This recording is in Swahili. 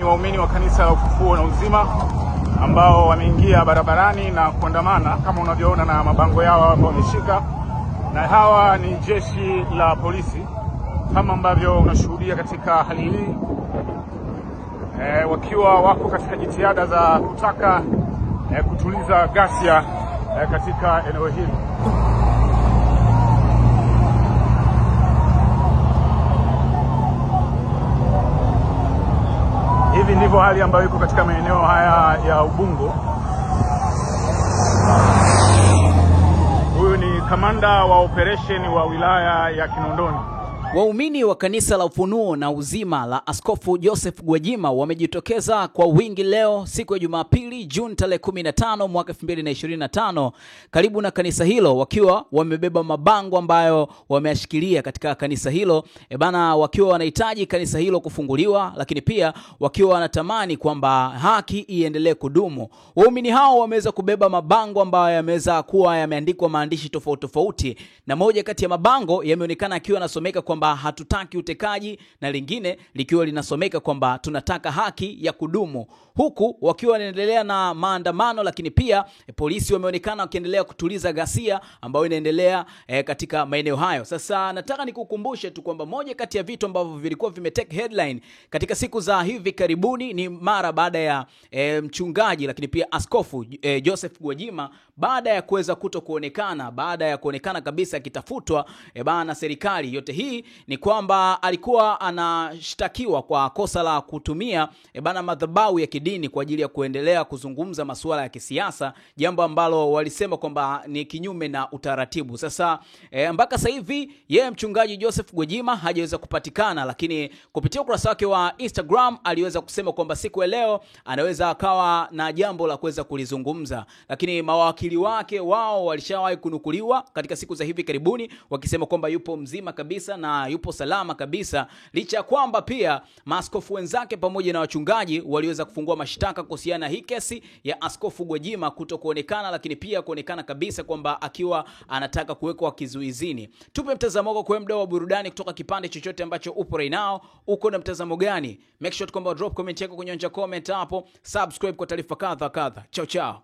Waumini wa kanisa la Ufufuo na Uzima ambao wameingia barabarani na kuandamana kama unavyoona na mabango yao ambao wameshika, na hawa ni jeshi la polisi kama ambavyo unashuhudia katika hali hii, wakiwa wako katika jitihada za kutaka kutuliza ghasia katika eneo hili. Hivi ndivyo hali ambayo iko katika maeneo haya ya Ubungo. Huyu ni kamanda wa operation wa wilaya ya Kinondoni. Waumini wa kanisa la Ufunuo na Uzima la Askofu Joseph Gwajima wamejitokeza kwa wingi leo siku ya Jumapili Juni tarehe 15 mwaka 2025 karibu na kanisa hilo, wakiwa wamebeba mabango ambayo wameashikilia katika kanisa hilo wakiwa wanahitaji kanisa hilo kufunguliwa, lakini pia wakiwa wanatamani kwamba haki iendelee kudumu. Waumini hao wameweza kubeba mabango ambayo yameweza kuwa yameandikwa maandishi tofauti tofauti, na moja kati ya mabango yameonekana akiwa yanasomeka kwamba hatutaki utekaji, na lingine likiwa linasomeka kwamba tunataka haki ya kudumu, huku wakiwa wanaendelea na maandamano. Lakini pia polisi wameonekana wakiendelea kutuliza ghasia ambayo inaendelea katika maeneo hayo. Sasa nataka nikukumbushe tu kwamba moja kati ya vitu ambavyo vilikuwa vimetake headline katika siku za hivi karibuni ni mara baada ya mchungaji lakini pia askofu Joseph Gwajima baada ya kuweza kuonekana, baada ya kuonekana kabisa akitafutwa na serikali. Yote hii ni kwamba alikuwa anashtakiwa kwa kosa la kutumia madhabahu ya kidini kwa ajili ya kuendelea kuzungumza masuala ya kisiasa, jambo ambalo walisema kwamba ni kinyume na utaratibu. Sasa mpaka sasa hivi yeye mchungaji Joseph Gwajima hajaweza kupatikana, lakini kupitia ukurasa wake wa Instagram aliweza kusema kwamba siku ya leo anaweza akawa na jambo la kuweza kulizungumza, lakini mawakili wake wao walishawahi kunukuliwa katika siku za hivi karibuni wakisema kwamba yupo mzima kabisa na yupo salama kabisa, licha kwamba pia maaskofu wenzake pamoja na wachungaji waliweza kufungua mashtaka kuhusiana na hii kesi ya askofu Gwajima kutokuonekana, lakini pia kuonekana kabisa kwamba akiwa anataka kuwekwa kizuizini. Tupe mtazamo wako kwa mdau wa burudani kutoka kipande chochote ambacho upo right now. Uko na mtazamo gani? Make sure kwamba drop comment yako kwenye comment hapo, subscribe kwa taarifa kadha. Ciao ciao.